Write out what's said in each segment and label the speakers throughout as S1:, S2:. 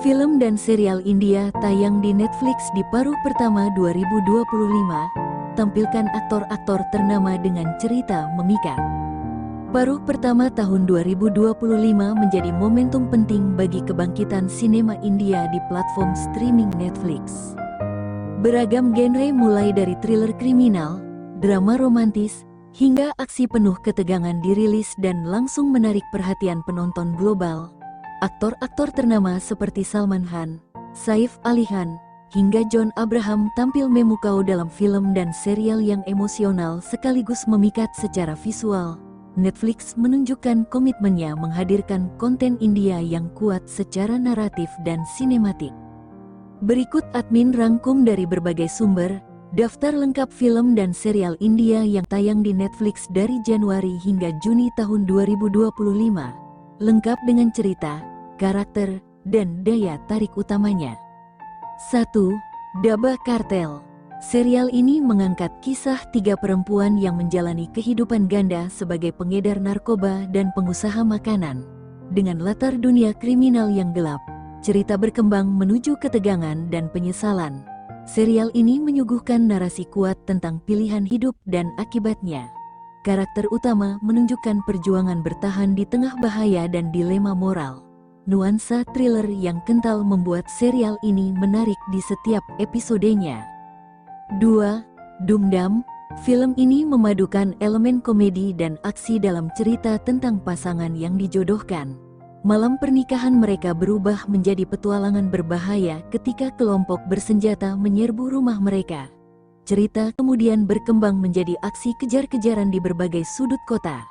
S1: Film dan serial India tayang di Netflix di paruh pertama 2025, tampilkan aktor-aktor ternama dengan cerita memikat. Paruh pertama tahun 2025 menjadi momentum penting bagi kebangkitan sinema India di platform streaming Netflix. Beragam genre mulai dari thriller kriminal, drama romantis, hingga aksi penuh ketegangan dirilis dan langsung menarik perhatian penonton global. Aktor-aktor ternama seperti Salman Khan, Saif Ali Khan, hingga John Abraham tampil memukau dalam film dan serial yang emosional sekaligus memikat secara visual. Netflix menunjukkan komitmennya menghadirkan konten India yang kuat secara naratif dan sinematik. Berikut admin rangkum dari berbagai sumber, daftar lengkap film dan serial India yang tayang di Netflix dari Januari hingga Juni tahun 2025. Lengkap dengan cerita, karakter, dan daya tarik utamanya. 1. Dabba Cartel. Serial ini mengangkat kisah 3 perempuan yang menjalani kehidupan ganda sebagai pengedar narkoba dan pengusaha makanan. Dengan latar dunia kriminal yang gelap, cerita berkembang menuju ketegangan dan penyesalan. Serial ini menyuguhkan narasi kuat tentang pilihan hidup dan akibatnya. Karakter utama menunjukkan perjuangan bertahan di tengah bahaya dan dilema moral. Nuansa thriller yang kental membuat serial ini menarik di setiap episodenya. 2. Dumdam. Film ini memadukan elemen komedi dan aksi dalam cerita tentang pasangan yang dijodohkan. Malam pernikahan mereka berubah menjadi petualangan berbahaya ketika kelompok bersenjata menyerbu rumah mereka. Cerita kemudian berkembang menjadi aksi kejar-kejaran di berbagai sudut kota.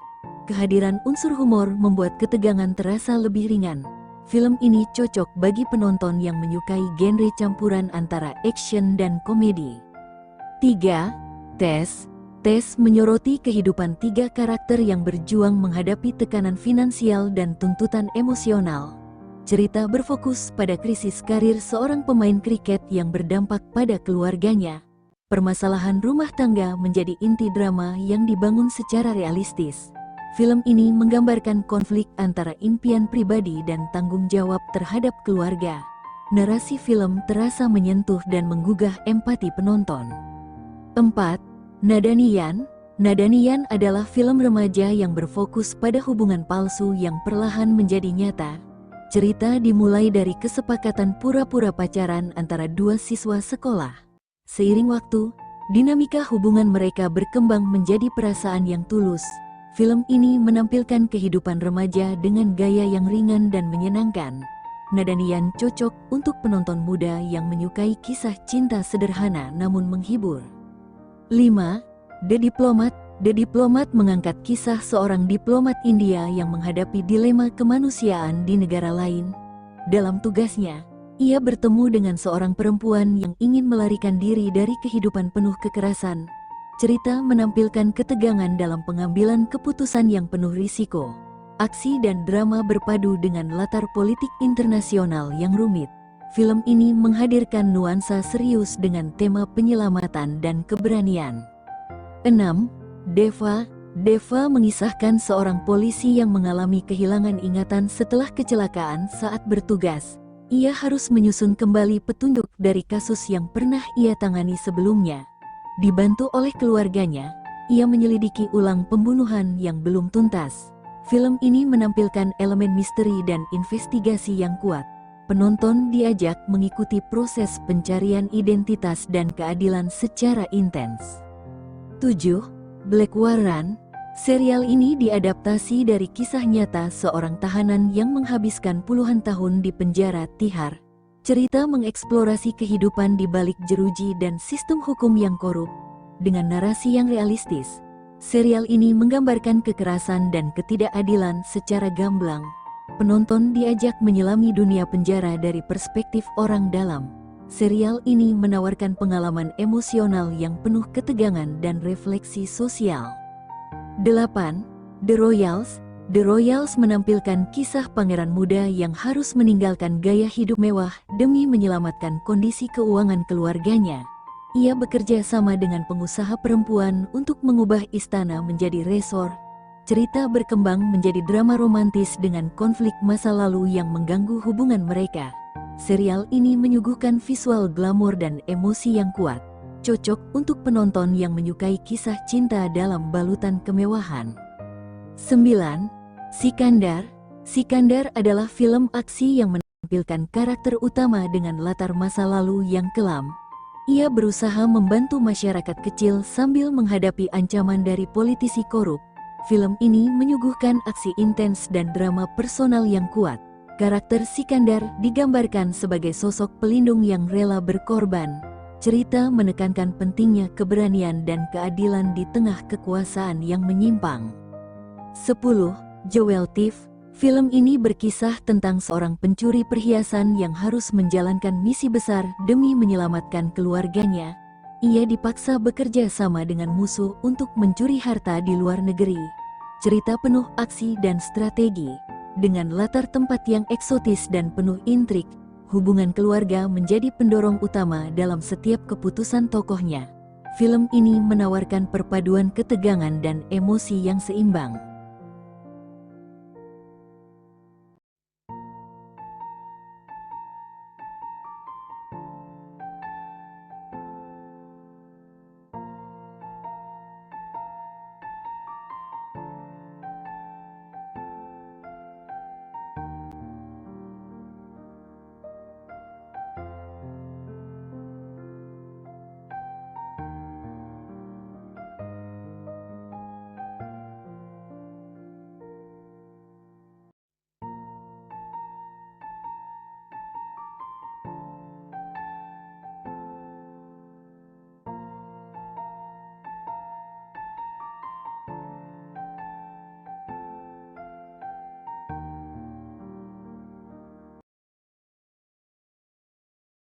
S1: Kehadiran unsur humor membuat ketegangan terasa lebih ringan. Film ini cocok bagi penonton yang menyukai genre campuran antara action dan komedi. 3. Tess. Tess menyoroti kehidupan 3 karakter yang berjuang menghadapi tekanan finansial dan tuntutan emosional. Cerita berfokus pada krisis karir seorang pemain kriket yang berdampak pada keluarganya. Permasalahan rumah tangga menjadi inti drama yang dibangun secara realistis. Film ini menggambarkan konflik antara impian pribadi dan tanggung jawab terhadap keluarga. Narasi film terasa menyentuh dan menggugah empati penonton. 4. Nadaniyan. Nadaniyan adalah film remaja yang berfokus pada hubungan palsu yang perlahan menjadi nyata. Cerita dimulai dari kesepakatan pura-pura pacaran antara 2 siswa sekolah. Seiring waktu, dinamika hubungan mereka berkembang menjadi perasaan yang tulus. Film ini menampilkan kehidupan remaja dengan gaya yang ringan dan menyenangkan. Nadaniyan cocok untuk penonton muda yang menyukai kisah cinta sederhana namun menghibur. 5. The Diplomat. The Diplomat mengangkat kisah seorang diplomat India yang menghadapi dilema kemanusiaan di negara lain. Dalam tugasnya, ia bertemu dengan seorang perempuan yang ingin melarikan diri dari kehidupan penuh kekerasan. Cerita menampilkan ketegangan dalam pengambilan keputusan yang penuh risiko. Aksi dan drama berpadu dengan latar politik internasional yang rumit. Film ini menghadirkan nuansa serius dengan tema penyelamatan dan keberanian. 6. Deva. Deva mengisahkan seorang polisi yang mengalami kehilangan ingatan setelah kecelakaan saat bertugas. Ia harus menyusun kembali petunjuk dari kasus yang pernah ia tangani sebelumnya. Dibantu oleh keluarganya, ia menyelidiki ulang pembunuhan yang belum tuntas. Film ini menampilkan elemen misteri dan investigasi yang kuat. Penonton diajak mengikuti proses pencarian identitas dan keadilan secara intens. 7. Black Warren. Serial ini diadaptasi dari kisah nyata seorang tahanan yang menghabiskan puluhan tahun di penjara Tihar. Cerita mengeksplorasi kehidupan di balik jeruji dan sistem hukum yang korup. Dengan narasi yang realistis, serial ini menggambarkan kekerasan dan ketidakadilan secara gamblang. Penonton diajak menyelami dunia penjara dari perspektif orang dalam. Serial ini menawarkan pengalaman emosional yang penuh ketegangan dan refleksi sosial. 8. The Royals. The Royals menampilkan kisah pangeran muda yang harus meninggalkan gaya hidup mewah demi menyelamatkan kondisi keuangan keluarganya. Ia bekerja sama dengan pengusaha perempuan untuk mengubah istana menjadi resor. Cerita berkembang menjadi drama romantis dengan konflik masa lalu yang mengganggu hubungan mereka. Serial ini menyuguhkan visual glamor dan emosi yang kuat, cocok untuk penonton yang menyukai kisah cinta dalam balutan kemewahan. 9. Sikandar. Sikandar adalah film aksi yang menampilkan karakter utama dengan latar masa lalu yang kelam. Ia berusaha membantu masyarakat kecil sambil menghadapi ancaman dari politisi korup. Film ini menyuguhkan aksi intens dan drama personal yang kuat. Karakter Sikandar digambarkan sebagai sosok pelindung yang rela berkorban. Cerita menekankan pentingnya keberanian dan keadilan di tengah kekuasaan yang menyimpang. 10. Jewel Thief. Film ini berkisah tentang seorang pencuri perhiasan yang harus menjalankan misi besar demi menyelamatkan keluarganya. Ia dipaksa bekerja sama dengan musuh untuk mencuri harta di luar negeri. Cerita penuh aksi dan strategi. Dengan latar tempat yang eksotis dan penuh intrik, hubungan keluarga menjadi pendorong utama dalam setiap keputusan tokohnya. Film ini menawarkan perpaduan ketegangan dan emosi yang seimbang.